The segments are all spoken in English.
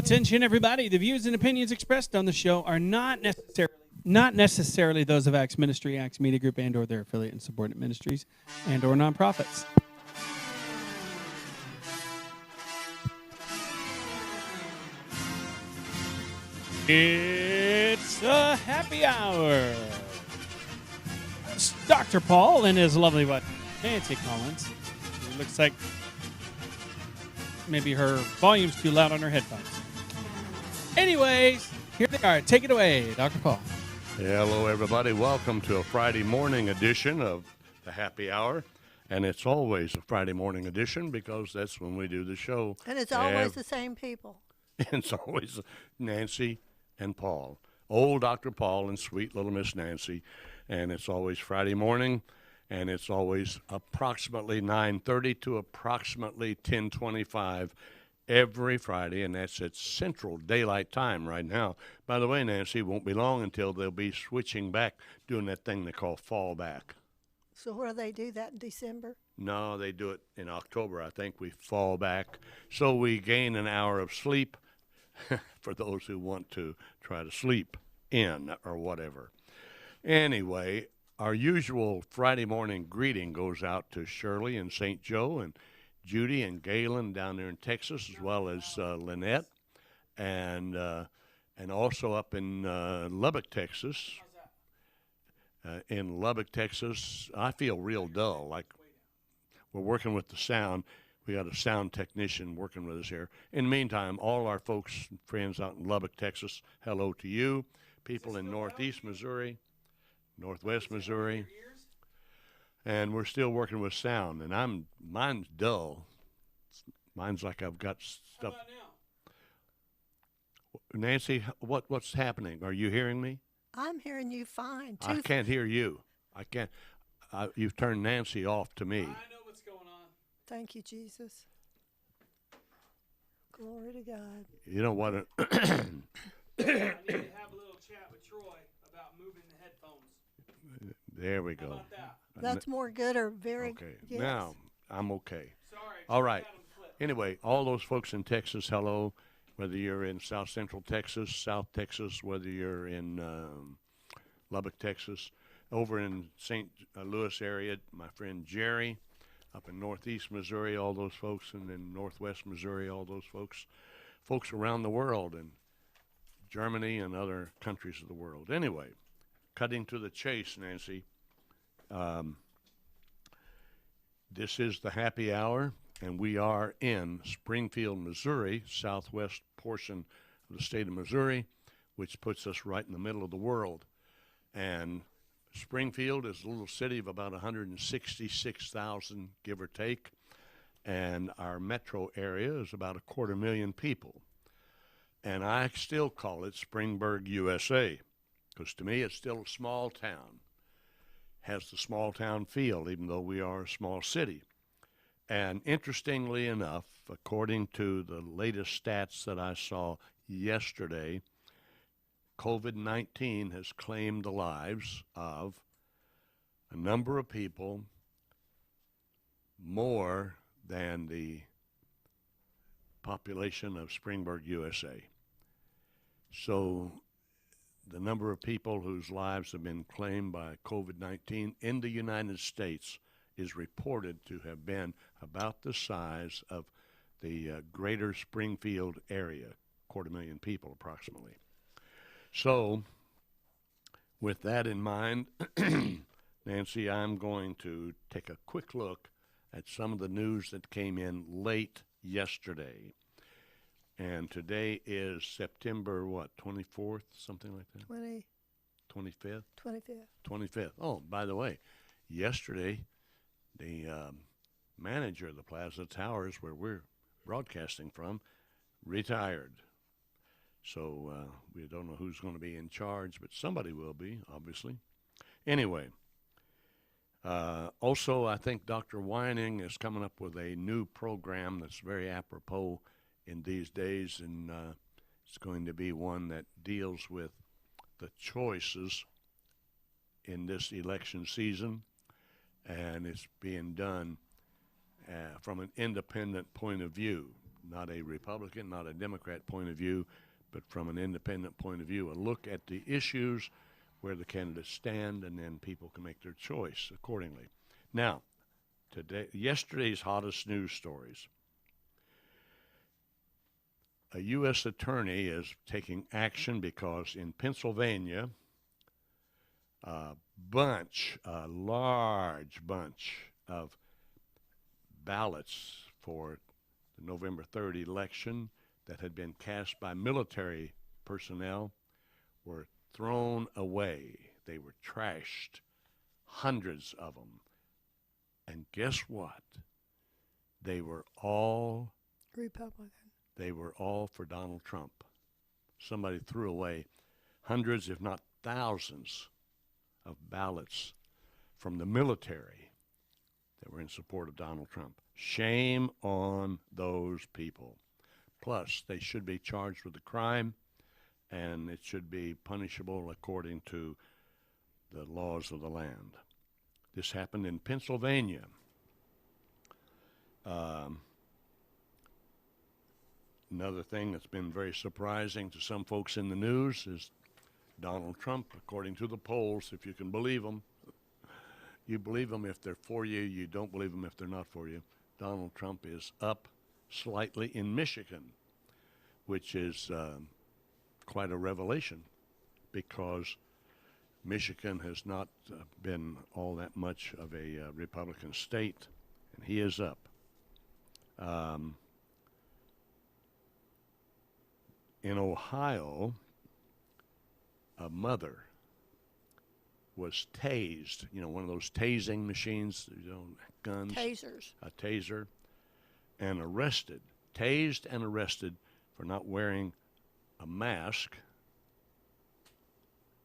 Attention, everybody. The views and opinions expressed on the show are not necessarily those of Acts Ministry, Acts Media Group, and/or their affiliate and subordinate ministries and/or nonprofits. It's a happy hour. It's Dr. Paul and his lovely wife, Nancy Collins. It looks like maybe her volume's too loud on her headphones. Anyways, here they are. Take it away, Dr. Paul. Hello, everybody. Welcome to a Friday morning edition of the Happy Hour. And it's always a Friday morning edition because that's when we do the show. And it's always the same people. It's always Nancy and Paul. Old Dr. Paul and sweet little Miss Nancy. And it's always Friday morning. And it's always approximately 9:30 to approximately 10:25 every Friday, and that's at Central Daylight Time right now. By the way, Nancy, it won't be long until they'll be switching back, doing that thing they call fallback. So where do they do that in December? No, they do it in October. I think we fall back. So we gain an hour of sleep for those who want to try to sleep in or whatever. Anyway, our usual Friday morning greeting goes out to Shirley and St. Joe and Judy and Galen down there in Texas, as well as Lynette, and also up in Lubbock, Texas. In Lubbock, Texas, I feel real dull, like we're working with the sound. We got a sound technician working with us here. In the meantime, all our folks and friends out in Lubbock, Texas, hello to you. People in Northeast Missouri, Northwest Missouri. And we're still working with sound, and mine's dull. Mine's like I've got stuff. How about now? Nancy, what's happening? Are you hearing me? I'm hearing you fine. I can't hear you. I can't. You've turned Nancy off to me. I know what's going on. Thank you, Jesus. Glory to God. You know what? I need to have a little chat with Troy about moving the headphones. There we How go. about that? That's more good or very Okay. yes. Now I'm okay. Sorry. All right. Had 'em flipped. Anyway, all those folks in Texas, hello. Whether you're in South Central Texas, South Texas, whether you're in Lubbock, Texas, over in St. Louis area, my friend Jerry, up in Northeast Missouri, all those folks, and in Northwest Missouri, all those folks around the world, and Germany and other countries of the world. Anyway, cutting to the chase, Nancy. This is the happy hour, and we are in Springfield, Missouri, southwest portion of the state of Missouri, which puts us right in the middle of the world. And Springfield is a little city of about 166,000, give or take, and our metro area is about 250,000 people. And I still call it Springburg, USA, because to me it's still a small town. Has the small town feel, even though we are a small city. And interestingly enough, according to the latest stats that I saw yesterday, COVID-19 has claimed the lives of a number of people more than the population of Springburg, USA. So the number of people whose lives have been claimed by COVID-19 in the United States is reported to have been about the size of the greater Springfield area, 250,000 people approximately. So with that in mind, Nancy, I'm going to take a quick look at some of the news that came in late yesterday. And today is September, 24th, something like that? 25th? 25th. Oh, by the way, yesterday, the manager of the Plaza Towers, where we're broadcasting from, retired. So we don't know who's going to be in charge, but somebody will be, obviously. Anyway, also, I think Dr. Wining is coming up with a new program that's very apropos in these days, and it's going to be one that deals with the choices in this election season, and it's being done from an independent point of view, not a Republican, not a Democrat point of view, but from an independent point of view, a look at the issues where the candidates stand, and then people can make their choice accordingly. Now, yesterday's hottest news stories. A U.S. attorney is taking action because in Pennsylvania, a large bunch of ballots for the November 3rd election that had been cast by military personnel were thrown away. They were trashed, hundreds of them. And guess what? They were all Republican. They were all for Donald Trump. Somebody threw away hundreds, if not thousands, of ballots from the military that were in support of Donald Trump. Shame on those people. Plus, they should be charged with a crime, and it should be punishable according to the laws of the land. This happened in Pennsylvania. Another thing that's been very surprising to some folks in the news is Donald Trump, according to the polls, if you can believe them. You believe them if they're for you. You don't believe them if they're not for you. Donald Trump is up slightly in Michigan, which is quite a revelation because Michigan has not been all that much of a Republican state, and he is up. In Ohio, a mother was tased, one of those tasing machines, guns. Tasers. A taser, and arrested, tased and arrested for not wearing a mask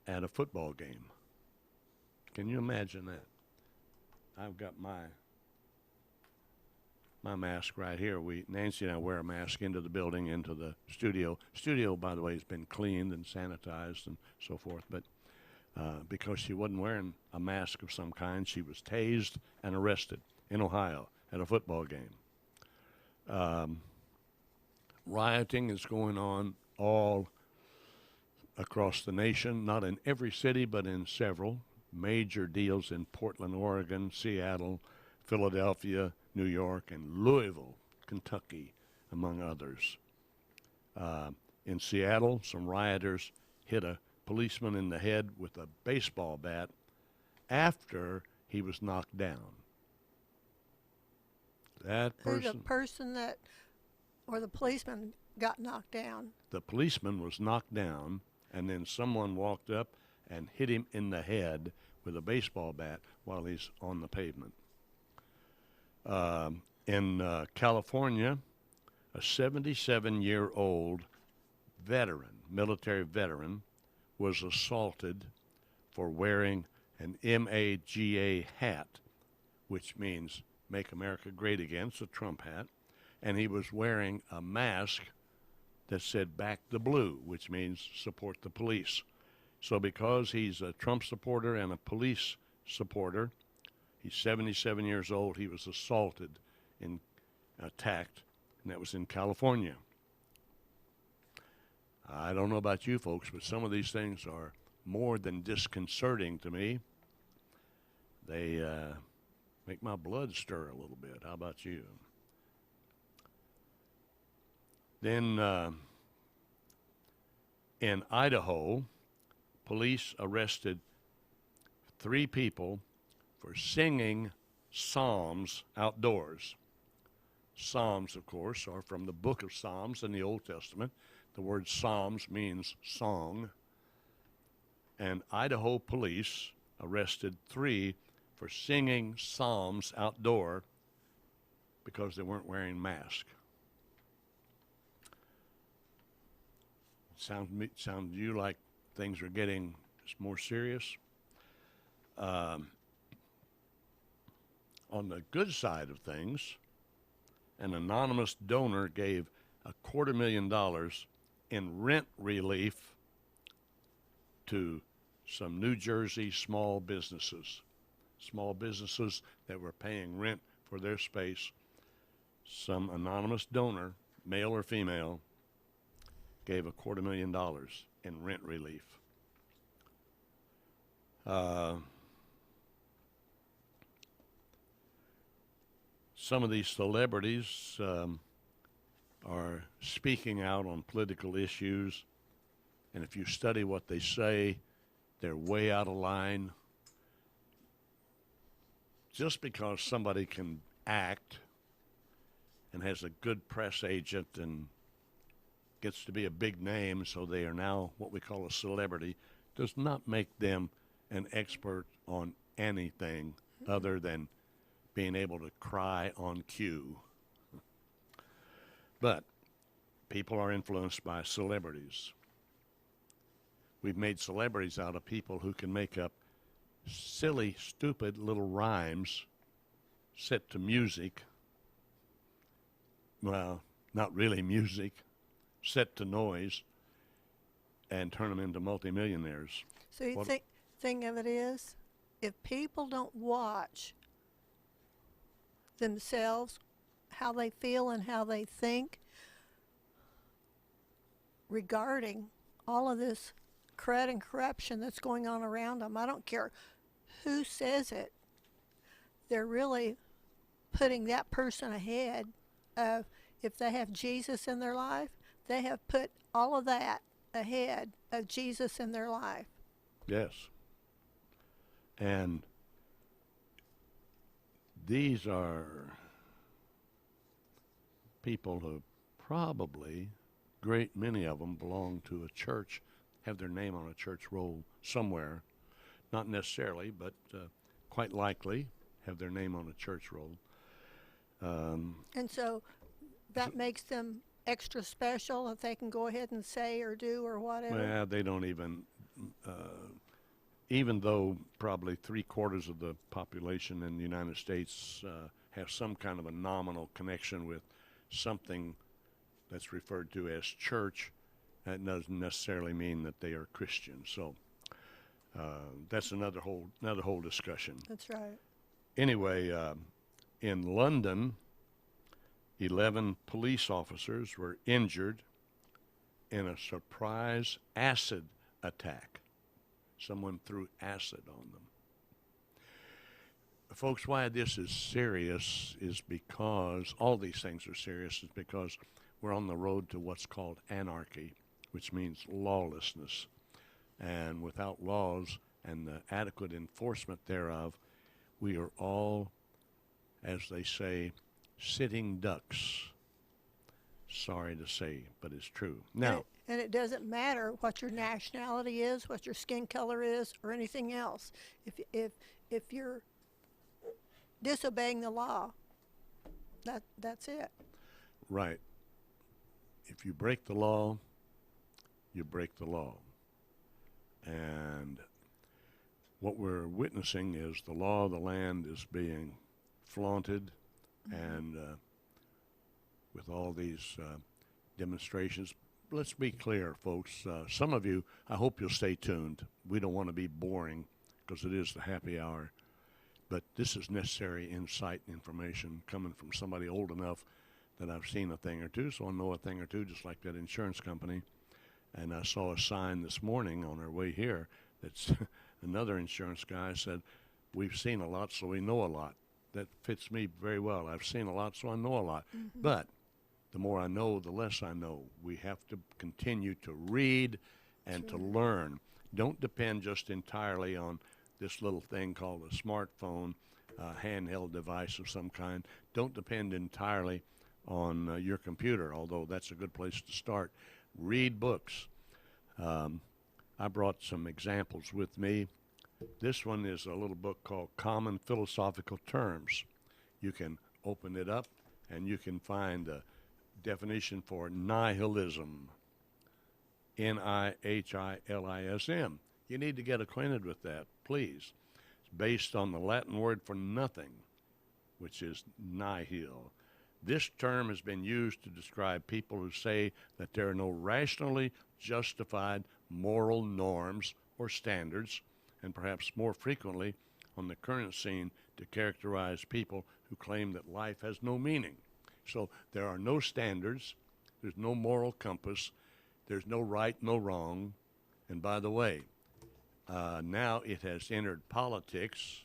at a football game. Can you imagine that? I've got my mask right here. Nancy and I wear a mask into the building, into the studio. Studio, by the way, has been cleaned and sanitized and so forth, but because she wasn't wearing a mask of some kind, she was tased and arrested in Ohio at a football game. Rioting is going on all across the nation, not in every city, but in several. Major deals in Portland, Oregon, Seattle, Philadelphia, New York, and Louisville, Kentucky, among others. In Seattle, some rioters hit a policeman in the head with a baseball bat after he was knocked down. That person... The person or the policeman got knocked down. The policeman was knocked down, and then someone walked up and hit him in the head with a baseball bat while he's on the pavement. In California, a 77-year-old military veteran, was assaulted for wearing an MAGA hat, which means Make America Great Again. It's a Trump hat. And he was wearing a mask that said Back the Blue, which means support the police. So because he's a Trump supporter and a police supporter, he's 77 years old, he was assaulted and attacked, and that was in California. I don't know about you folks, but some of these things are more than disconcerting to me. They make my blood stir a little bit. How about you? Then in Idaho, police arrested 3 people for singing psalms outdoors. Psalms, of course, are from the book of Psalms in the Old Testament. The word psalms means song. And Idaho police arrested 3 for singing psalms outdoor because they weren't wearing masks. Sound to you like things are getting more serious? On the good side of things, an anonymous donor gave $250,000 in rent relief to some New Jersey small businesses that were paying rent for their space. Some anonymous donor male or female, gave $250,000 in rent relief. Some of these celebrities are speaking out on political issues, and if you study what they say, they're way out of line. Just because somebody can act and has a good press agent and gets to be a big name, so they are now what we call a celebrity, does not make them an expert on anything other than being able to cry on cue. But people are influenced by celebrities. We've made celebrities out of people who can make up silly, stupid little rhymes set to music. Well, not really music, set to noise, and turn them into multimillionaires. So you think thing of it is, if people don't watch themselves, how they feel and how they think regarding all of this crud and corruption that's going on around them, I don't care who says it, they're really putting that person ahead of, if they have Jesus in their life, they have put all of that ahead of Jesus in their life. Yes. And these are people who probably, great many of them, belong to a church, have their name on a church roll somewhere. Not necessarily, but quite likely have their name on a church roll. And so that makes them extra special if they can go ahead and say or do or whatever. Well, they don't even though probably 3/4 of the population in the United States have some kind of a nominal connection with something that's referred to as church, that doesn't necessarily mean that they are Christian. So that's another whole discussion. That's right. Anyway, in London, 11 police officers were injured in a surprise acid attack. Someone threw acid on them. Folks, why this is serious is because, all these things are serious, is because we're on the road to what's called anarchy, which means lawlessness. And without laws and the adequate enforcement thereof, we are all, as they say, sitting ducks. Sorry to say, but it's true. Now, And it doesn't matter what your nationality is, what your skin color is, or anything else. If you're disobeying the law, that's it. right. If you break the law, you break the law. And what we're witnessing is the law of the land is being flaunted, and with all these demonstrations. Let's be clear, folks. Some of you, I hope you'll stay tuned. We don't want to be boring because it is the happy hour. But this is necessary insight and information coming from somebody old enough that I've seen a thing or two, so I know a thing or two, just like that insurance company. And I saw a sign this morning on our way here that's another insurance guy said, "We've seen a lot, so we know a lot." That fits me very well. I've seen a lot, so I know a lot. But the more I know, the less I know. We have to continue to read and to learn. Don't depend just entirely on this little thing called a smartphone, handheld device of some kind. Don't depend entirely on your computer, although that's a good place to start. Read books. I brought some examples with me. This one is a little book called Common Philosophical Terms. You can open it up and you can find a definition for nihilism, Nihilism. You need to get acquainted with that, please. It's based on the Latin word for nothing, which is nihil. This term has been used to describe people who say that there are no rationally justified moral norms or standards, and perhaps more frequently on the current scene to characterize people who claim that life has no meaning. So there are no standards, There's no moral compass. There's no right, no wrong. And by the way, now it has entered politics,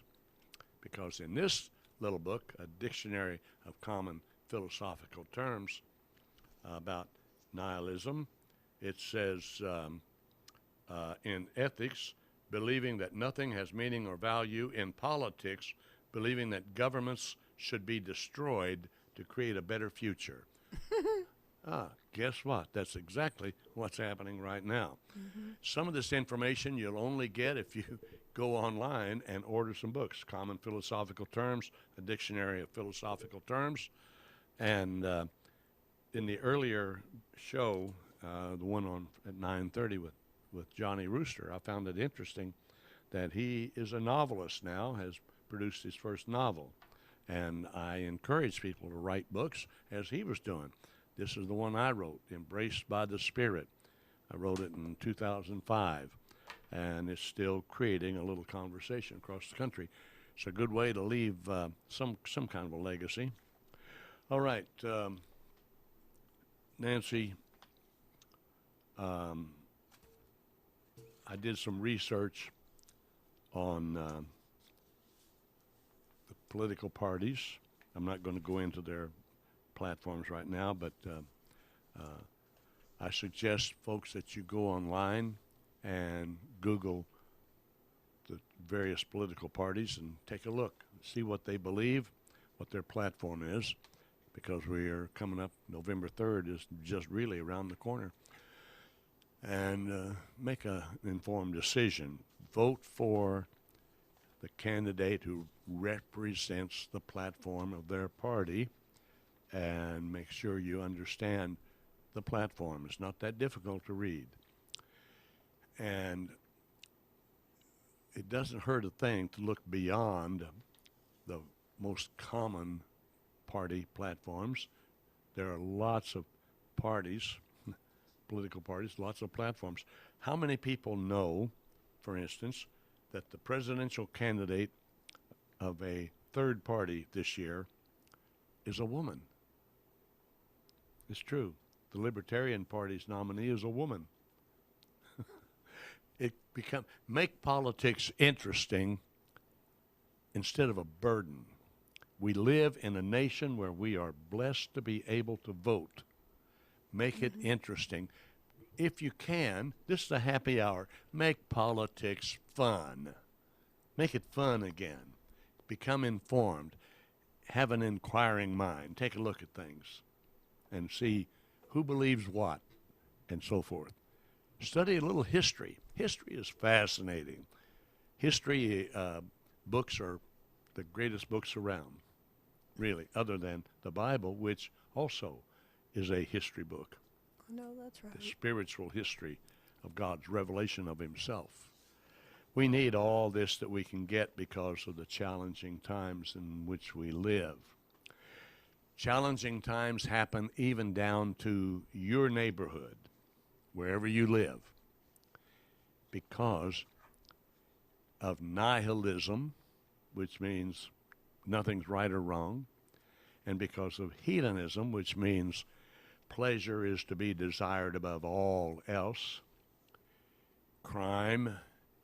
because in this little book, A Dictionary of Common Philosophical Terms about nihilism, it says in ethics, believing that nothing has meaning or value; in politics, believing that governments should be destroyed to create a better future. Guess what? That's exactly what's happening right now. Some of this information you'll only get if you go online and order some books. Common Philosophical Terms, A Dictionary of Philosophical Terms. And in the earlier show, the one on at 9:30 with Johnny Rooster, I found it interesting that he is a novelist now, has produced his first novel. And I encourage people to write books as he was doing. This is the one I wrote, Embraced by the Spirit. I wrote it in 2005, and it's still creating a little conversation across the country. It's a good way to leave some kind of a legacy. All right, Nancy, I did some research on the political parties. I'm not going to go into their platforms right now, but I suggest, folks, that you go online and Google the various political parties and take a look, see what they believe, what their platform is, because we are coming up, November 3rd is just really around the corner. And make an informed decision. Vote for the candidate who represents the platform of their party, and make sure you understand the platform. It's not that difficult to read. And it doesn't hurt a thing to look beyond the most common party platforms. There are lots of parties, political parties, lots of platforms. How many people know, for instance, that the presidential candidate of a third party this year is a woman? It's true. The Libertarian Party's nominee is a woman. Make politics interesting instead of a burden. We live in a nation where we are blessed to be able to vote. Make it interesting. If you can, this is a happy hour. Make politics fun. Make it fun again. Become informed. Have an inquiring mind. Take a look at things and see who believes what and so forth. Study a little history. History is fascinating. History books are the greatest books around, really, other than the Bible, which also is a history book. No, that's right. The spiritual history of God's revelation of himself. We need all this that we can get because of the challenging times in which we live. Challenging times happen even down to your neighborhood, wherever you live, because of nihilism, which means nothing's right or wrong, and because of hedonism, which means pleasure is to be desired above all else. Crime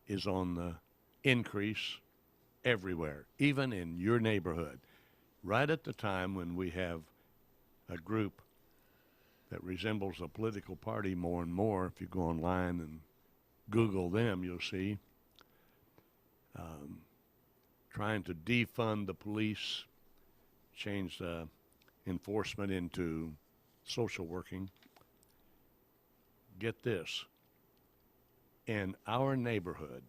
is on the increase everywhere, even in your neighborhood. Right at the time when we have a group that resembles a political party more and more, if you go online and Google them, you'll see, trying to defund the police, change enforcement into social working. Get this. In our neighborhood,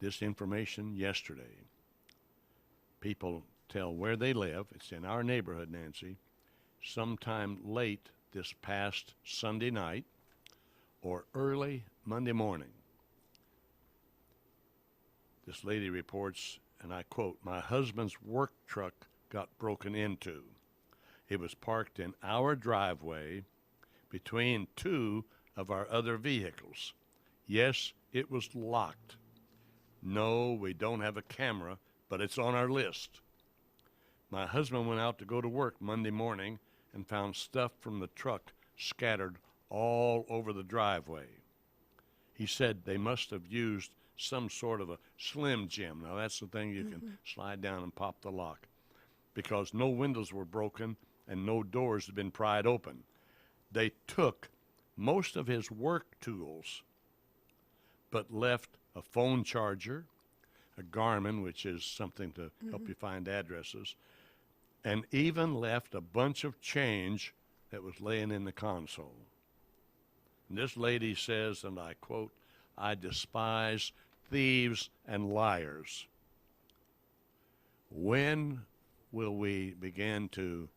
this information yesterday, people tell where they live. It's in our neighborhood, Nancy. Sometime late this past Sunday night or early Monday morning, this lady reports, and I quote, "My husband's work truck got broken into. It was parked in our driveway between two of our other vehicles. Yes, it was locked. No, we don't have a camera, but it's on our list. My husband went out to go to work Monday morning, and found stuff from the truck scattered all over the driveway. He said they must have used some sort of a Slim Jim. Now, that's the thing you can slide down and pop the lock, because no windows were broken and no doors had been pried open. They took most of his work tools, but left a phone charger, a Garmin, which is something to help you find addresses, and even left a bunch of change that was laying in the console. And this lady says, and I quote, "I despise thieves and liars." When will we begin to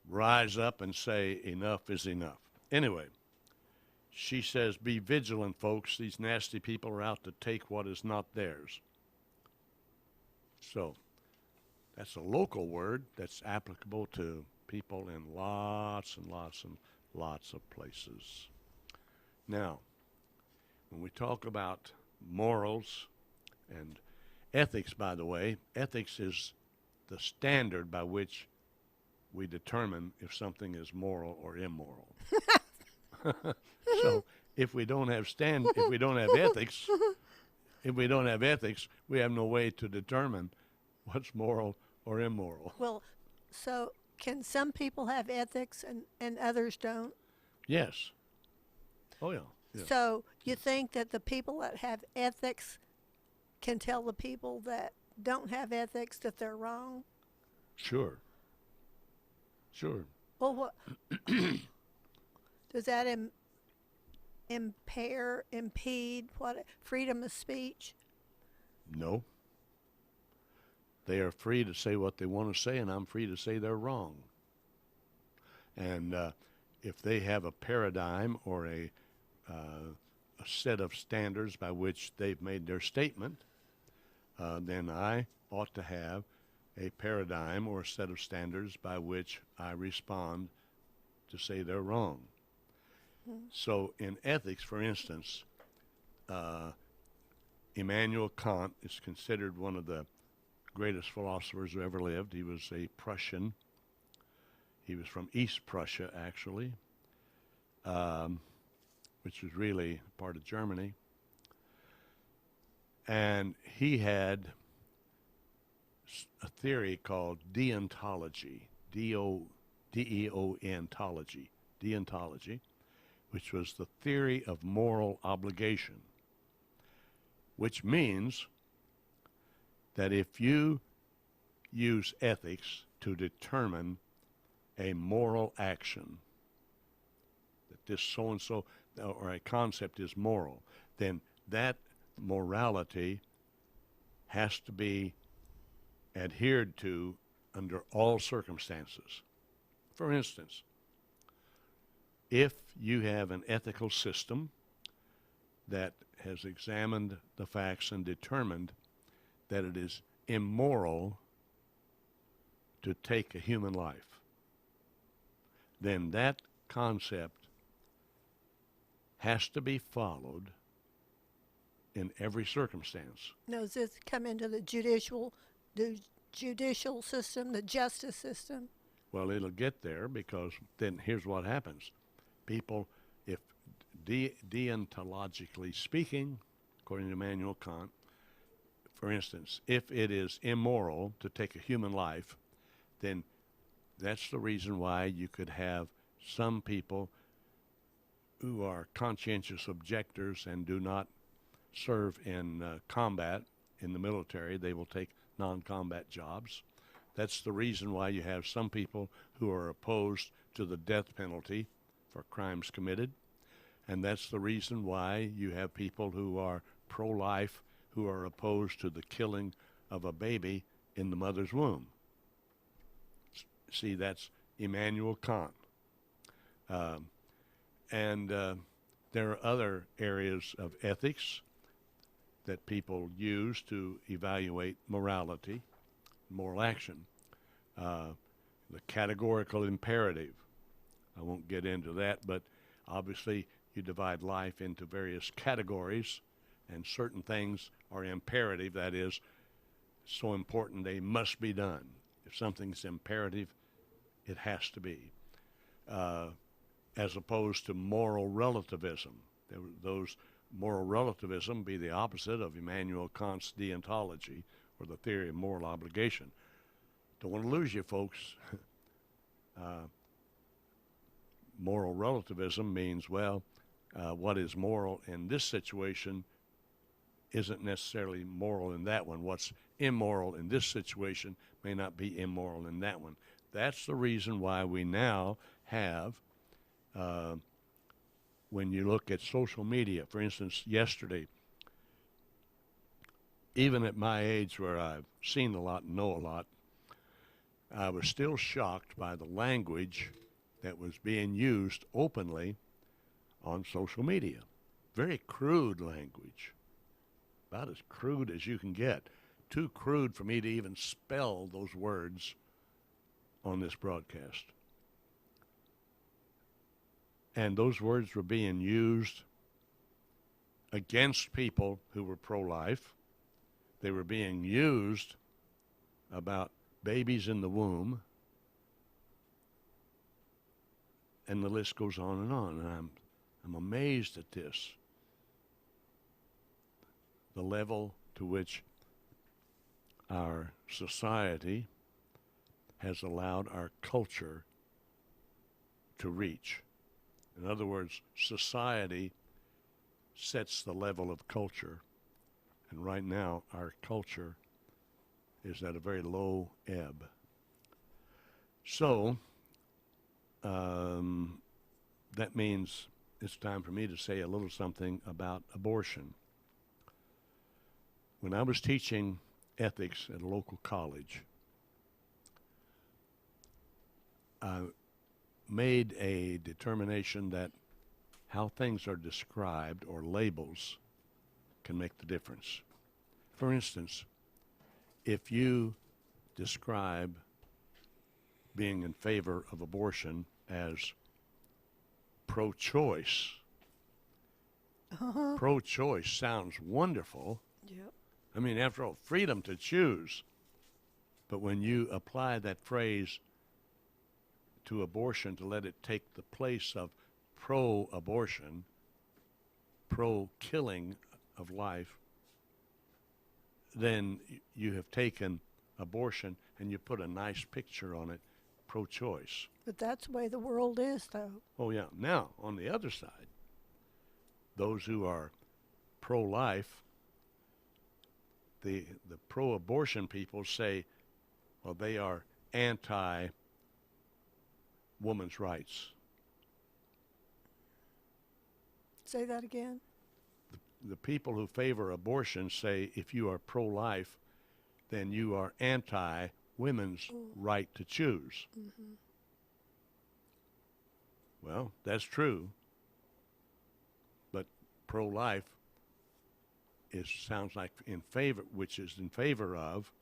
rise up and say enough is enough? Anyway, she says, be vigilant, folks. These nasty people are out to take what is not theirs. So that's a local word that's applicable to people in lots and lots and lots of places. Now, when we talk about morals and ethics, by the way, ethics is the standard by which we determine if something is moral or immoral. So if we don't have ethics, we have no way to determine what's moral or immoral. Well, so can some people have ethics and others don't? Yes. Oh, yeah. Yeah. So you think that the people that have ethics can tell the people that don't have ethics that they're wrong? Sure. Sure. Well, what does that impede what freedom of speech? No. They are free to say what they want to say, and I'm free to say they're wrong. And if they have a paradigm or a set of standards by which they've made their statement, then I ought to have a paradigm or a set of standards by which I respond to say they're wrong. So in ethics, for instance, Immanuel Kant is considered one of the greatest philosophers who ever lived. He was a Prussian. He was from East Prussia, actually, which was really part of Germany. And he had a theory called deontology, D-E-O-N-tology, deontology, which was the theory of moral obligation, which means that if you use ethics to determine a moral action, that this so-and-so or a concept is moral, then that morality has to be adhered to under all circumstances. For instance, if you have an ethical system that has examined the facts and determined that it is immoral to take a human life, then that concept has to be followed in every circumstance. Now, does this come into the judicial system, the justice system? Well, it'll get there, because then here's what happens. People, if deontologically speaking, according to Immanuel Kant, for instance, if it is immoral to take a human life, then that's the reason why you could have some people who are conscientious objectors and do not serve in combat in the military. They will take non-combat jobs. That's the reason why you have some people who are opposed to the death penalty for crimes committed. And that's the reason why you have people who are pro-life who are opposed to the killing of a baby in the mother's womb. See, that's Immanuel Kant. And there are other areas of ethics that people use to evaluate morality, moral action. The categorical imperative. I won't get into that, but obviously you divide life into various categories, and certain things are imperative, that is, so important they must be done. If something's imperative, it has to be, as opposed to moral relativism. Those moral relativism be the opposite of Immanuel Kant's deontology, or the theory of moral obligation. Don't want to lose you, folks. Moral relativism means, well, what is moral in this situation isn't necessarily moral in that one. What's immoral in this situation may not be immoral in that one. That's the reason why we now have, when you look at social media, for instance, yesterday, even at my age where I've seen a lot and know a lot, I was still shocked by the language that was being used openly on social media. Very crude language, about as crude as you can get. Too crude for me to even spell those words on this broadcast. And those words were being used against people who were pro-life. They were being used about babies in the womb. And the list goes on and on. And I'm amazed at this. The level to which our society has allowed our culture to reach. In other words, society sets the level of culture. And right now, our culture is at a very low ebb. So, that means it's time for me to say a little something about abortion. When I was teaching ethics at a local college, I made a determination that how things are described or labels can make the difference. For instance, if you describe being in favor of abortion as pro-choice, pro-choice sounds wonderful. Yep. I mean, after all, freedom to choose. But when you apply that phrase to abortion to let it take the place of pro-abortion, pro-killing of life, then you have taken abortion and you put a nice picture on it, pro-choice. But that's the way the world is, though. Oh, yeah. Now, on the other side, those who are pro-life, the pro-abortion people say, well, they are anti-woman's rights. Say that again. The people who favor abortion say if you are pro-life, then you are anti-women's right to choose. Mm-hmm. Well, that's true. But pro-life sounds like in favor, which is in favor of,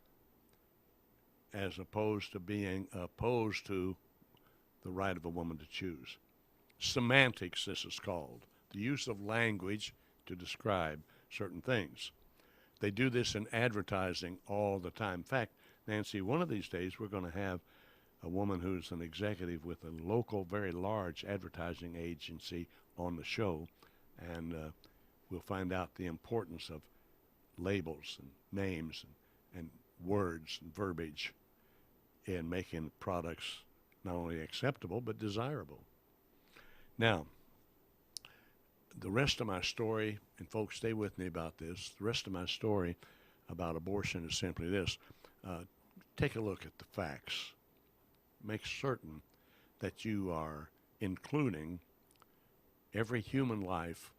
as opposed to being opposed to the right of a woman to choose. Semantics, this is called. The use of language to describe certain things. They do this in advertising all the time. In fact, Nancy, one of these days we're going to have a woman who's an executive with a local, very large advertising agency on the show, and we'll find out the importance of labels and names and words and verbiage in making products not only acceptable but desirable. Now, the rest of my story, and folks, stay with me about this, the rest of my story about abortion is simply this. Take a look at the facts. Make certain that you are including every human life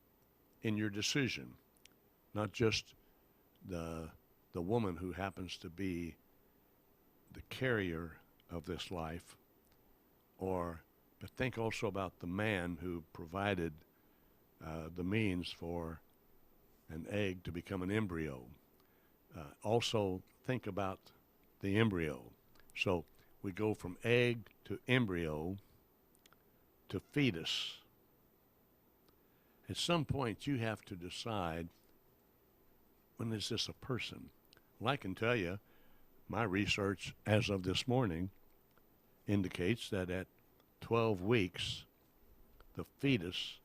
in your decision, not just the woman who happens to be the carrier of this life, but think also about the man who provided the means for an egg to become an embryo. Also think about the embryo. So we go from egg to embryo to fetus. At some point you have to decide, when is this a person? Well, I can tell you, my research as of this morning indicates that at 12 weeks, the fetus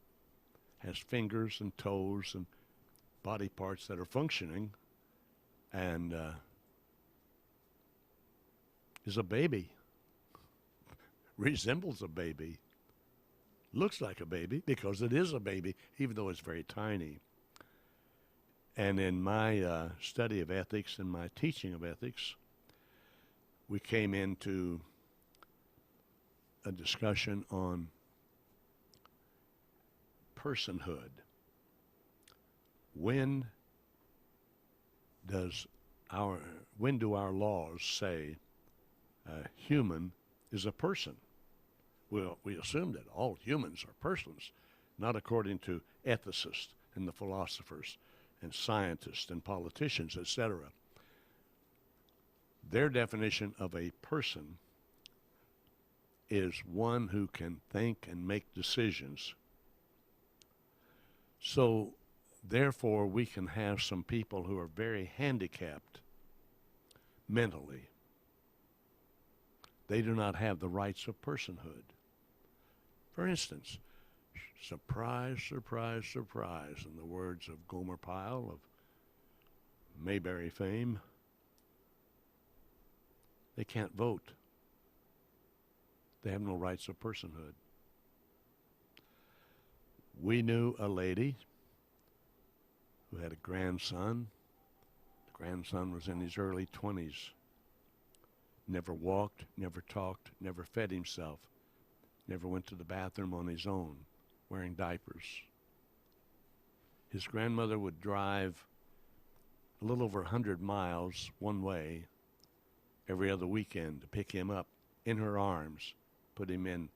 has fingers and toes and body parts that are functioning and is a baby, resembles a baby, looks like a baby because it is a baby, even though it's very tiny. And in my study of ethics and my teaching of ethics, we came into a discussion on personhood. When do our laws say a human is a person? Well, we assume that all humans are persons, not according to ethicists and the philosophers and scientists and politicians, etc. Their definition of a person is one who can think and make decisions. So, therefore, we can have some people who are very handicapped mentally. They do not have the rights of personhood. For instance, surprise, surprise, surprise, in the words of Gomer Pyle of Mayberry fame, they can't vote. They have no rights of personhood. We knew a lady who had a grandson. The grandson was in his early 20s. Never walked, never talked, never fed himself, never went to the bathroom on his own, wearing diapers. His grandmother would drive a little over 100 miles one way every other weekend to pick him up in her arms, put him in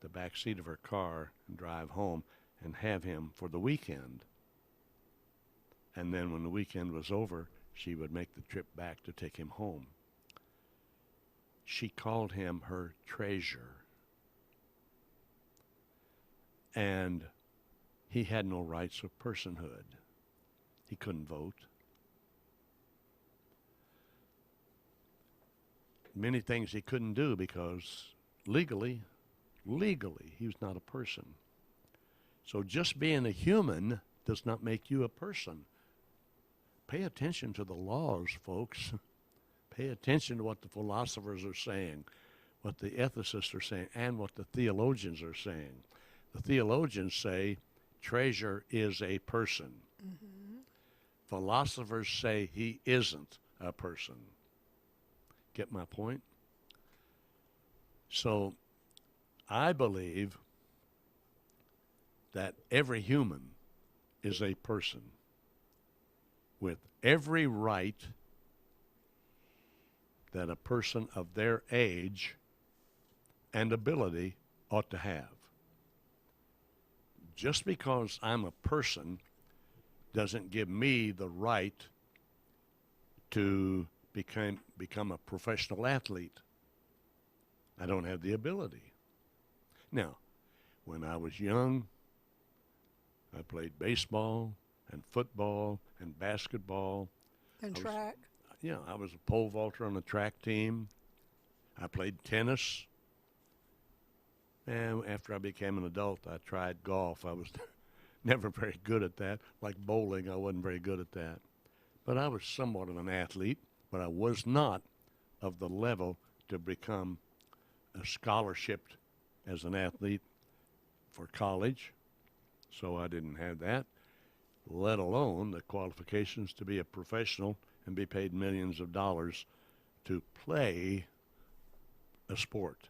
the back seat of her car and drive home and have him for the weekend. And then when the weekend was over, she would make the trip back to take him home. She called him her treasure. And he had no rights of personhood. He couldn't vote. Many things he couldn't do because legally, he was not a person. So just being a human does not make you a person. Pay attention to the laws, folks. Pay attention to what the philosophers are saying, what the ethicists are saying, and what the theologians are saying. The theologians say treasure is a person. Mm-hmm. Philosophers say he isn't a person. Get my point? So I believe that every human is a person with every right that a person of their age and ability ought to have. Just because I'm a person doesn't give me the right to become a professional athlete. I don't have the ability. Now, when I was young, I played baseball and football and basketball. And track. I was a pole vaulter on the track team. I played tennis. And after I became an adult, I tried golf. I was never very good at that. Like bowling, I wasn't very good at that. But I was somewhat of an athlete, but I was not of the level to become a scholarship as an athlete for college. So I didn't have that, let alone the qualifications to be a professional and be paid millions of dollars to play a sport.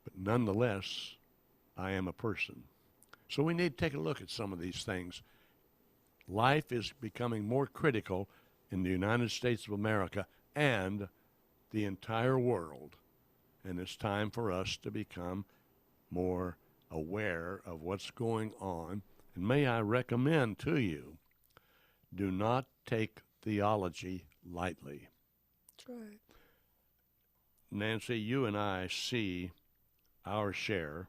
But nonetheless, I am a person. So we need to take a look at some of these things. Life is becoming more critical in the United States of America and the entire world. And it's time for us to become more aware of what's going on. And may I recommend to you, do not take theology lightly. That's right. Nancy, you and I see our share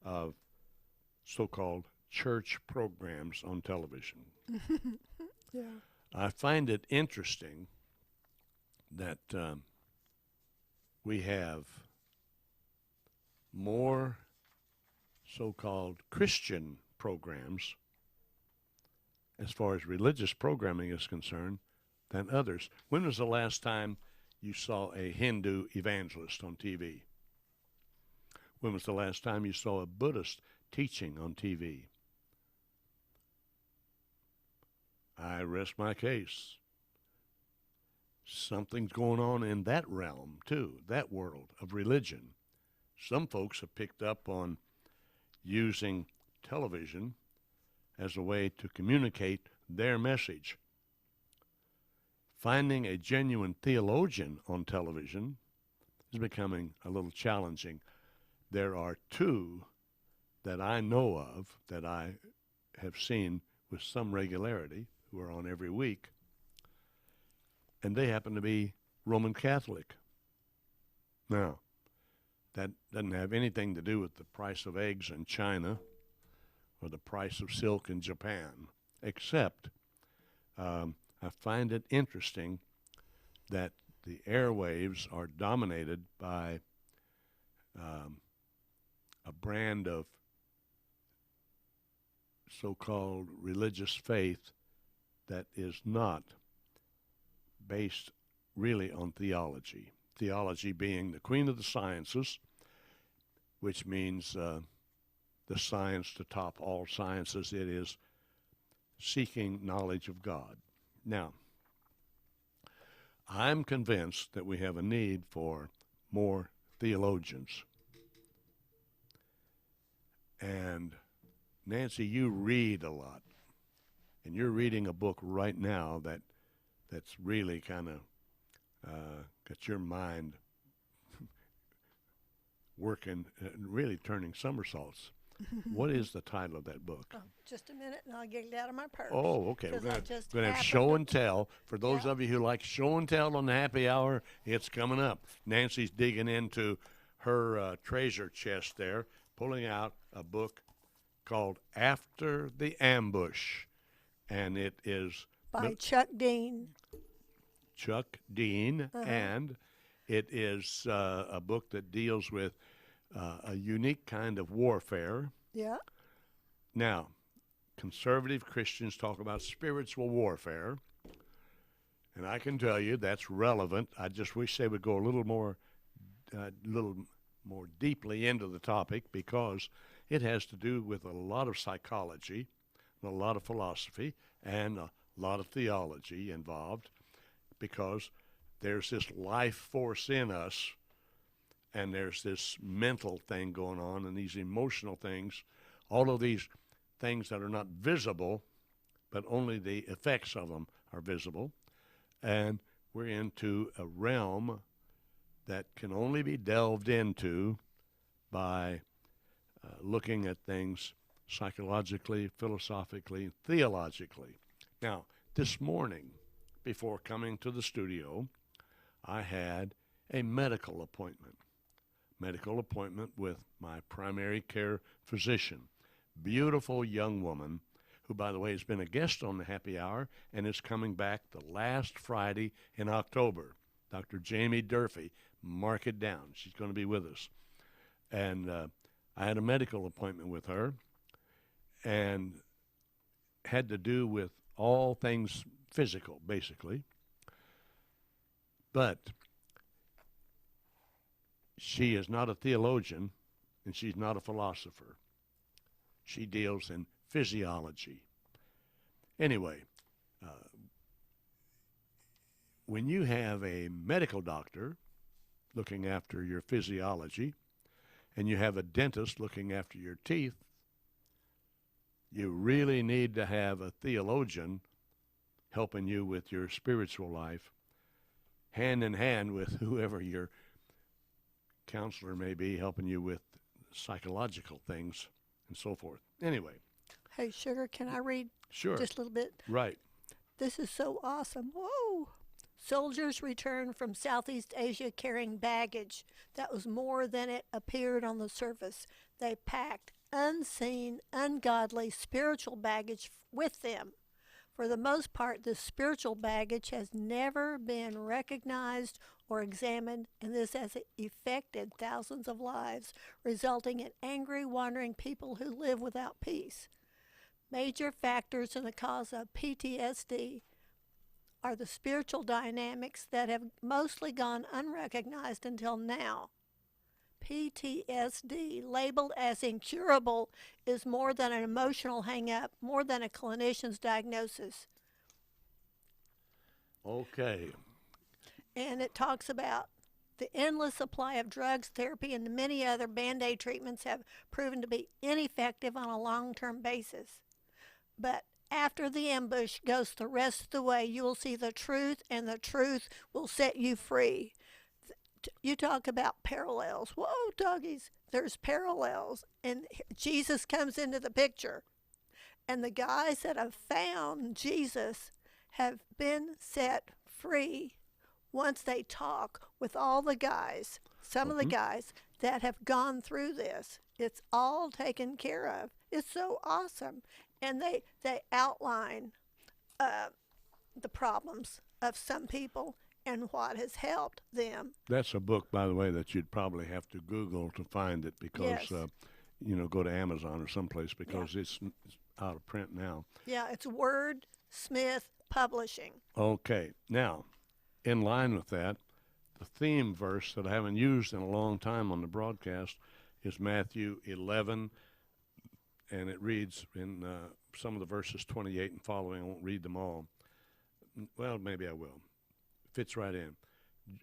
of so-called church programs on television. Yeah. I find it interesting that we have more so-called Christian programs, as far as religious programming is concerned, than others. When was the last time you saw a Hindu evangelist on TV? When was the last time you saw a Buddhist teaching on TV? I rest my case. Something's going on in that realm, too, that world of religion. Some folks have picked up on using television as a way to communicate their message. Finding a genuine theologian on television is becoming a little challenging. There are two that I know of that I have seen with some regularity, who are on every week, and they happen to be Roman Catholic. Now, that doesn't have anything to do with the price of eggs in China or the price of silk in Japan, except I find it interesting that the airwaves are dominated by a brand of so-called religious faith that is not based really on theology. Theology being the queen of the sciences, which means the science to top all sciences. It is seeking knowledge of God. Now, I'm convinced that we have a need for more theologians. And Nancy, you read a lot, and you're reading a book right now that's really kind of got your mind working, really turning somersaults. What is the title of that book? Oh, just a minute, and I'll get it out of my purse. Oh, okay. We're 'Cause I going just to have happened show to- and tell. For those Yeah. of you who like show and tell on the happy hour, it's coming up. Nancy's digging into her treasure chest there, pulling out a book called After the Ambush. And it is By Chuck Dean. Chuck Dean, and it is a book that deals with a unique kind of warfare. Yeah. Now, conservative Christians talk about spiritual warfare, and I can tell you that's relevant. I just wish they would go a little more deeply into the topic, because it has to do with a lot of psychology, a lot of philosophy, and a lot of theology involved, because there's this life force in us, and there's this mental thing going on, and these emotional things, all of these things that are not visible, but only the effects of them are visible. And we're into a realm that can only be delved into by looking at things psychologically, philosophically, theologically. Now, this morning, before coming to the studio, I had a medical appointment with my primary care physician. Beautiful young woman who, by the way, has been a guest on the Happy Hour and is coming back the last Friday in October. Dr. Jamie Durfee, mark it down. She's going to be with us. And I had a medical appointment with her, and had to do with all things physical, basically. But she is not a theologian, and she's not a philosopher. She deals in physiology. Anyway, when you have a medical doctor looking after your physiology, and you have a dentist looking after your teeth, you really need to have a theologian helping you with your spiritual life, hand in hand with whoever your counselor may be, helping you with psychological things and so forth. Anyway. Hey, Sugar, can I read Sure. just a little bit? Right. This is so awesome. Whoa! Soldiers returned from Southeast Asia carrying baggage that was more than it appeared on the surface. They packed unseen, ungodly spiritual baggage with them. For the most part, this spiritual baggage has never been recognized or examined, and this has affected thousands of lives, resulting in angry, wandering people who live without peace. Major factors in the cause of PTSD are the spiritual dynamics that have mostly gone unrecognized until now. PTSD, labeled as incurable, is more than an emotional hang-up, more than a clinician's diagnosis. Okay. And it talks about the endless supply of drugs, therapy, and many other Band-Aid treatments have proven to be ineffective on a long-term basis. But after the ambush goes the rest of the way, you will see the truth, and the truth will set you free. You talk about parallels. Whoa, doggies, there's parallels. And Jesus comes into the picture. And the guys that have found Jesus have been set free once they talk with all the guys, some of the guys that have gone through this. It's all taken care of. It's so awesome. And they outline the problems of some people and what has helped them. That's a book, by the way, that you'd probably have to Google to find it because, Yes. go to Amazon or someplace because it's out of print now. Yeah, it's Word Smith Publishing. Okay. Now, in line with that, the theme verse that I haven't used in a long time on the broadcast is Matthew 11, and it reads in some of the verses 28 and following. I won't read them all. Well, maybe I will. Fits right in.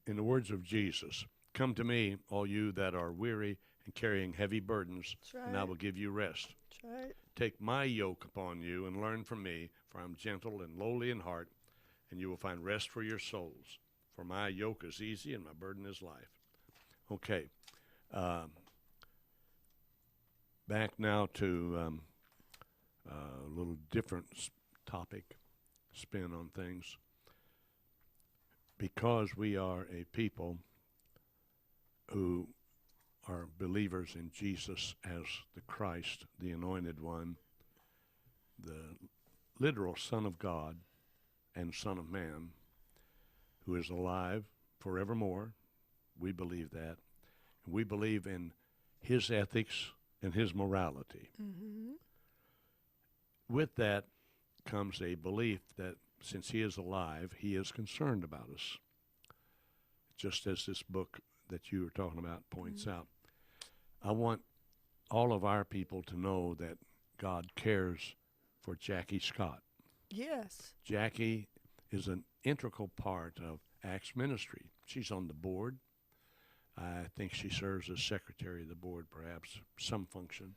In the words of Jesus, "Come to me, all you that are weary and carrying heavy burdens, That's right. and I will give you rest. That's right. Take my yoke upon you and learn from me, for I am gentle and lowly in heart, and you will find rest for your souls. For my yoke is easy and my burden is light." Okay. Back now to a little different topic, spin on things. Because we are a people who are believers in Jesus as the Christ, the Anointed One, the literal Son of God and Son of Man, who is alive forevermore. We believe that. And we believe in his ethics and his morality. Mm-hmm. With that comes a belief that since he is alive, he is concerned about us, just as this book that you were talking about points out. I want all of our people to know that God cares for Jackie Scott. Yes. Jackie is an integral part of Acts ministry. She's on the board. I think she serves as secretary of the board, perhaps, some function.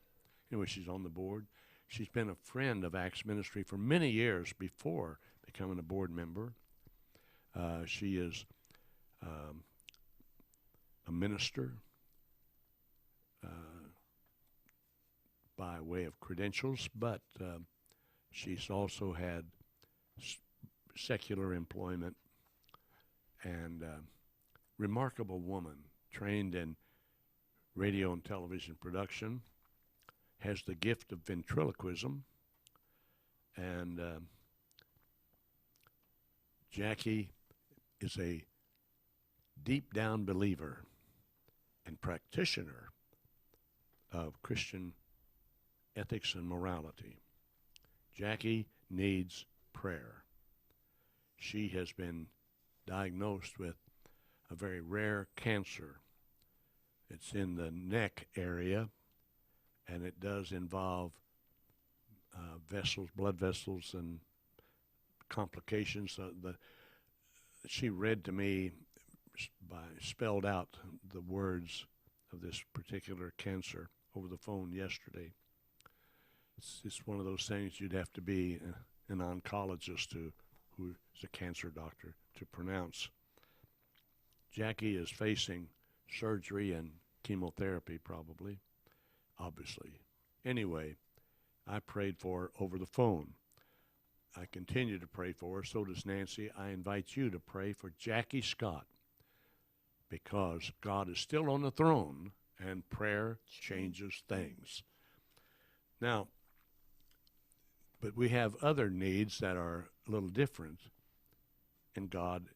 Anyway, she's on the board. She's been a friend of Acts ministry for many years before becoming a board member. She is a minister by way of credentials, but she's also had secular employment, and remarkable woman, trained in radio and television production, has the gift of ventriloquism, and Jackie is a deep down believer and practitioner of Christian ethics and morality. Jackie needs prayer. She has been diagnosed with a very rare cancer. It's in the neck area, and it does involve vessels, blood vessels, and complications. She read to me, spelled out the words of this particular cancer over the phone yesterday. It's one of those things you'd have to be an oncologist who is a cancer doctor to pronounce. Jackie is facing surgery and chemotherapy, probably, obviously. Anyway, I prayed for her over the phone. I continue to pray for her. So does Nancy. I invite you to pray for Jackie Scott, because God is still on the throne and prayer changes things. Now, but we have other needs that are a little different, and God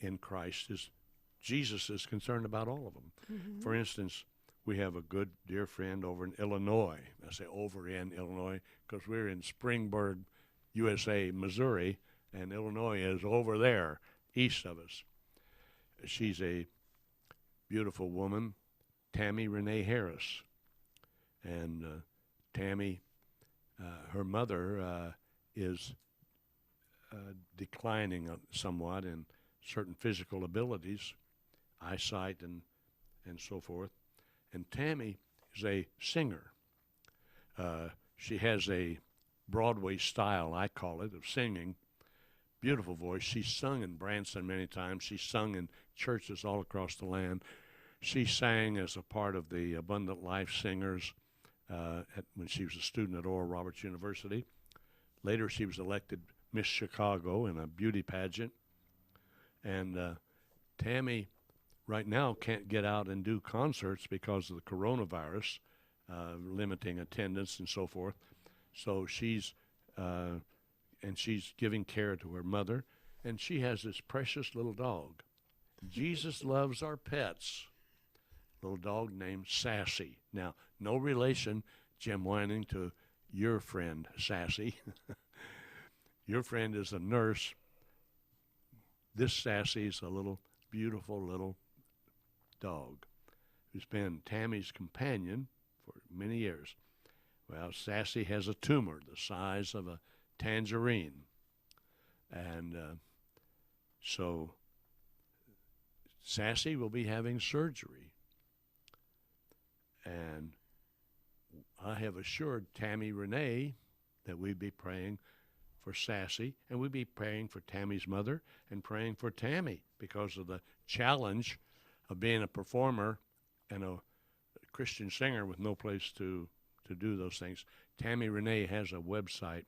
in Christ is Jesus is concerned about all of them. For instance, we have a good dear friend over in Illinois. I say over in Illinois because we're in Springburg, USA, Missouri, and Illinois is over there, east of us. She's a beautiful woman, Tammy Renee Harris. And Tammy, her mother is declining somewhat in certain physical abilities, eyesight and so forth. And Tammy is a singer. She has a Broadway style, I call it, of singing. Beautiful voice. She's sung in Branson many times. She's sung in churches all across the land. She sang as a part of the Abundant Life Singers when she was a student at Oral Roberts University. Later, she was elected Miss Chicago in a beauty pageant. And Tammy right now can't get out and do concerts because of the coronavirus, limiting attendance and so forth. So she's giving care to her mother, and she has this precious little dog. Jesus loves our pets. Little dog named Sassy. Now, no relation, Jim Whining, to your friend Sassy. Your friend is a nurse. This Sassy is a little beautiful little dog who's been Tammy's companion for many years. Well, Sassy has a tumor the size of a tangerine. And so Sassy will be having surgery. And I have assured Tammy Renee that we'd be praying for Sassy, and we'd be praying for Tammy's mother and praying for Tammy because of the challenge of being a performer and a Christian singer with no place to do those things. Tammy Renee has a website,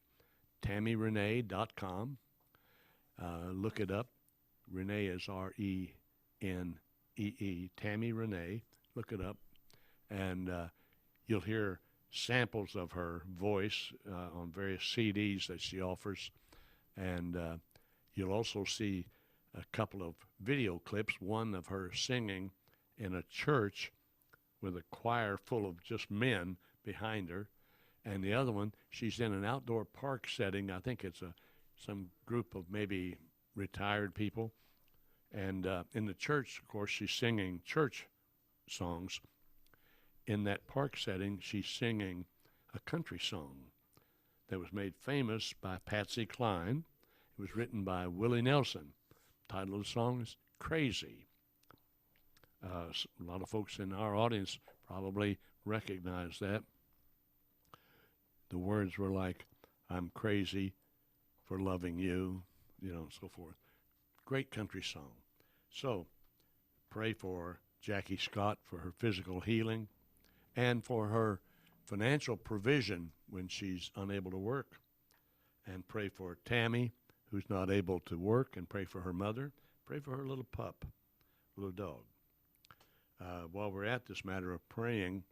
tammyrenee.com. Look it up. Renee is Renee, Tammy Renee. Look it up. And you'll hear samples of her voice on various CDs that she offers. And you'll also see a couple of video clips, one of her singing in a church with a choir full of just men behind her, and the other one, she's in an outdoor park setting. I think it's some group of maybe retired people. And in the church, of course, she's singing church songs. In that park setting, she's singing a country song that was made famous by Patsy Cline. It was written by Willie Nelson. The title of the song is Crazy. A lot of folks in our audience probably recognize that. The words were like, I'm crazy for loving you, and so forth. Great country song. So pray for Jackie Scott for her physical healing and for her financial provision when she's unable to work. And pray for Tammy, who's not able to work, and pray for her mother. Pray for her little pup, little dog. While we're at this matter of praying,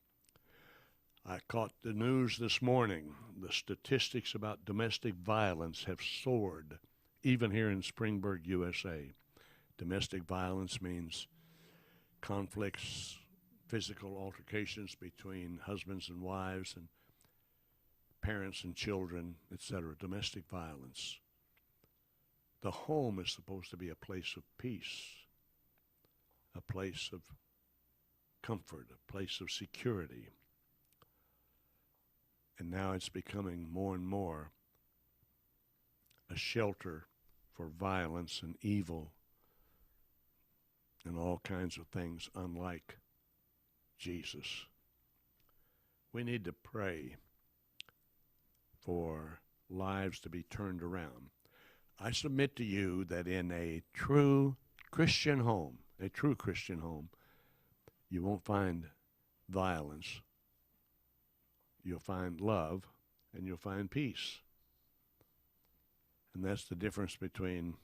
I caught the news this morning. The statistics about domestic violence have soared, even here in Springburg, USA. Domestic violence means conflicts, physical altercations between husbands and wives and parents and children, etc. Domestic violence. The home is supposed to be a place of peace, a place of comfort, a place of security. And now it's becoming more and more a shelter for violence and evil and all kinds of things unlike Jesus. We need to pray for lives to be turned around. I submit to you that in a true Christian home, you won't find violence. You'll find love, and you'll find peace. And that's the difference between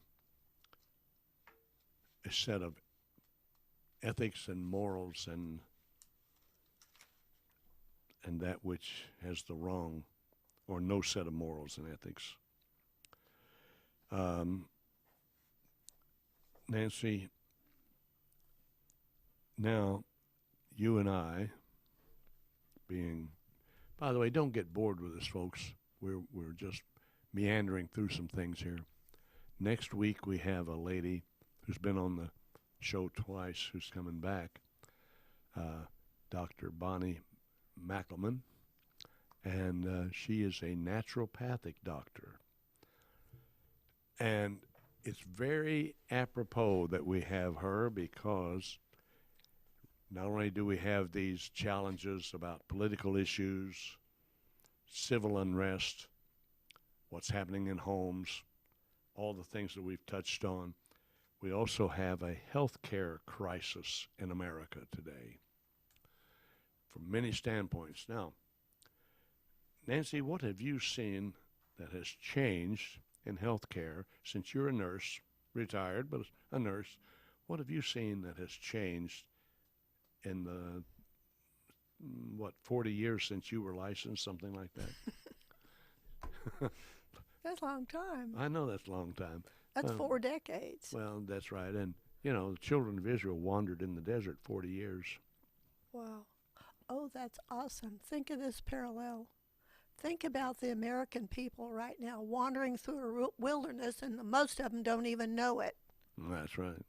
a set of ethics and morals and that which has the wrong or no set of morals and ethics. Nancy, Now, you and I, by the way, don't get bored with us, folks. We're just meandering through some things here. Next week we have a lady who's been on the show twice who's coming back, Dr. Bonnie Mackelman, and she is a naturopathic doctor. And it's very apropos that we have her because not only do we have these challenges about political issues, civil unrest, what's happening in homes, all the things that we've touched on, we also have a health care crisis in America today from many standpoints. Now, Nancy, what have you seen that has changed in health care since you're a nurse, retired, but a nurse? What have you seen that has changed in the, 40 years since you were licensed, something like that? That's a long time. I know that's a long time. That's 4 decades. Well, that's right. And, the children of Israel wandered in the desert 40 years. Wow. Oh, that's awesome. Think of this parallel. Think about the American people right now wandering through a wilderness, and most of them don't even know it. That's right.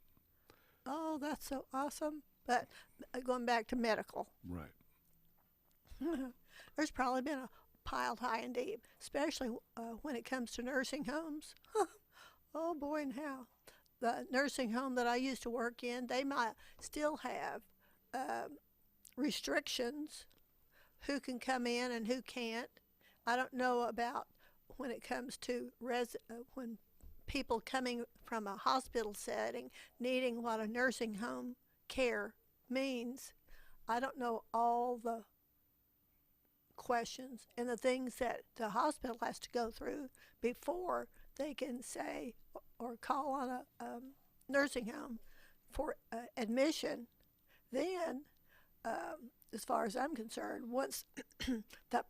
Oh, that's so awesome. But going back to medical. Right. There's probably been a piled high and deep, especially when it comes to nursing homes. Oh, boy, and how. The nursing home that I used to work in, they might still have restrictions, who can come in and who can't. I don't know about when it comes to when people coming from a hospital setting needing what a nursing home care means. I don't know all the questions and the things that the hospital has to go through before they can say or call on a nursing home for admission. Then, as far as I'm concerned, once that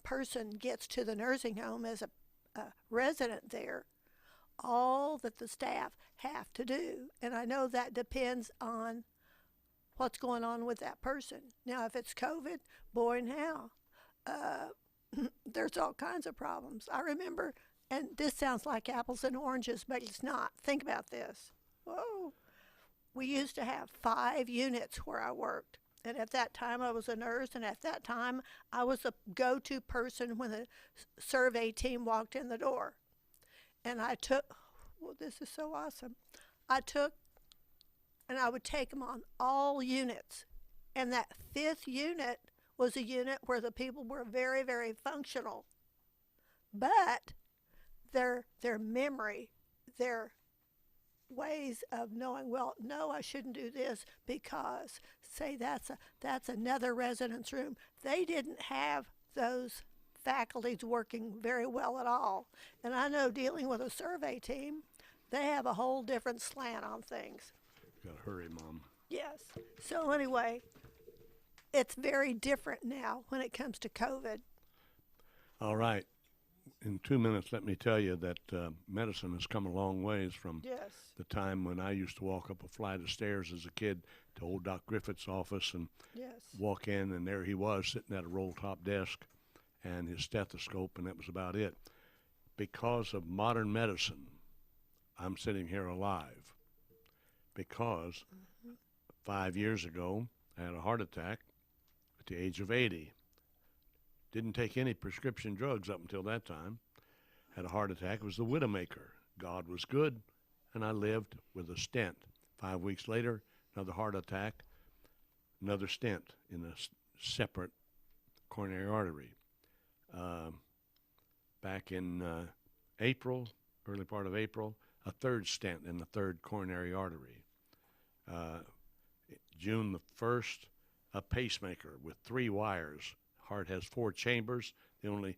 person gets to the nursing home as a resident there, all that the staff have to do, and I know that depends on what's going on with that person. Now, if it's COVID, boy and how, there's all kinds of problems. I remember, and this sounds like apples and oranges, but it's not. Think about this. Whoa. We used to have 5 units where I worked. And at that time, I was a nurse, and at that time, I was the go-to person when the survey team walked in the door. And I took, well, this is so awesome. And I would take them on all units. And that 5th unit was a unit where the people were very, very functional. But their memory, their ways of knowing, well, no, I shouldn't do this because, say, that's another residence room. They didn't have those faculties working very well at all. And I know dealing with a survey team, they have a whole different slant on things. Gotta hurry, Mom. Yes. So anyway, it's very different now when it comes to COVID. All right. In 2 minutes, let me tell you that medicine has come a long ways from the time when I used to walk up a flight of stairs as a kid to old Doc Griffith's office and walk in, and there he was sitting at a roll-top desk and his stethoscope, and that was about it. Because of modern medicine, I'm sitting here alive. Because 5 years ago, I had a heart attack at the age of 80. Didn't take any prescription drugs up until that time. Had a heart attack. It was the Widowmaker. God was good, and I lived with a stent. 5 weeks later, another heart attack, another stent in a separate coronary artery. Back in April, early part of April, a third stent in the third coronary artery. June the 1st, a pacemaker with 3 wires. Heart has 4 chambers. They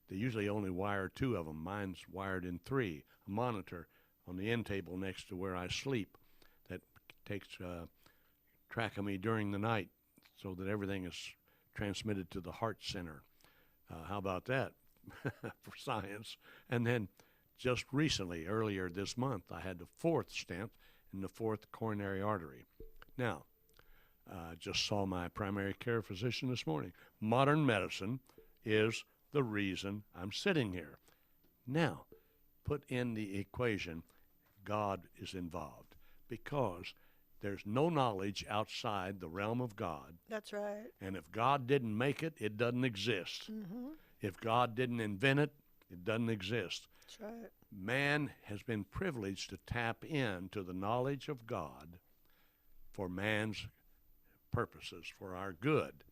usually only wire 2 of them. Mine's wired in 3. A monitor on the end table next to where I sleep that takes track of me during the night so that everything is transmitted to the heart center. How about that for science? And then just recently, earlier this month, I had the 4th stent in the 4th coronary artery. Now, just saw my primary care physician this morning. Modern medicine is the reason I'm sitting here. Now, put in the equation, God is involved, because there's no knowledge outside the realm of God. That's right. And if God didn't make it, it doesn't exist. Mm-hmm. If God didn't invent it, it doesn't exist. That's right. Man has been privileged to tap into the knowledge of God for man's purposes, for our good.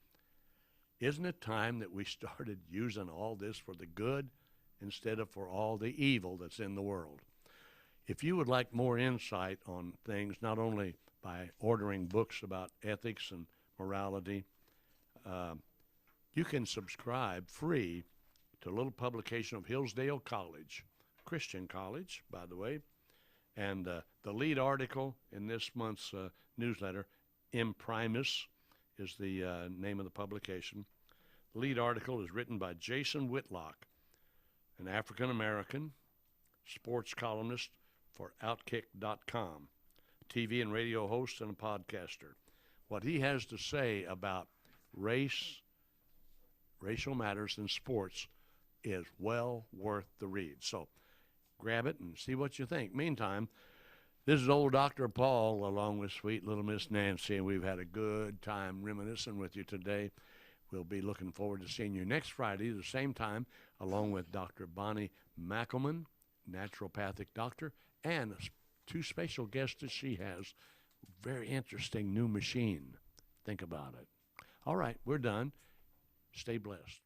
Isn't it time that we started using all this for the good instead of for all the evil that's in the world? If you would like more insight on things, not only by ordering books about ethics and morality, you can subscribe free to a little publication of Hillsdale College, Christian college, by the way. And the lead article in this month's newsletter, Imprimis, is the name of the publication. The lead article is written by Jason Whitlock, an African-American sports columnist for Outkick.com, TV and radio host and a podcaster. What he has to say about racial matters in sports is well worth the read. So grab it and see what you think. Meantime, this is old Dr. Paul along with sweet little Miss Nancy, and we've had a good time reminiscing with you today. We'll be looking forward to seeing you next Friday at the same time, along with Dr. Bonnie Mackelman, naturopathic doctor, and two special guests that she has. Very interesting new machine. Think about it. All right, we're done. Stay blessed.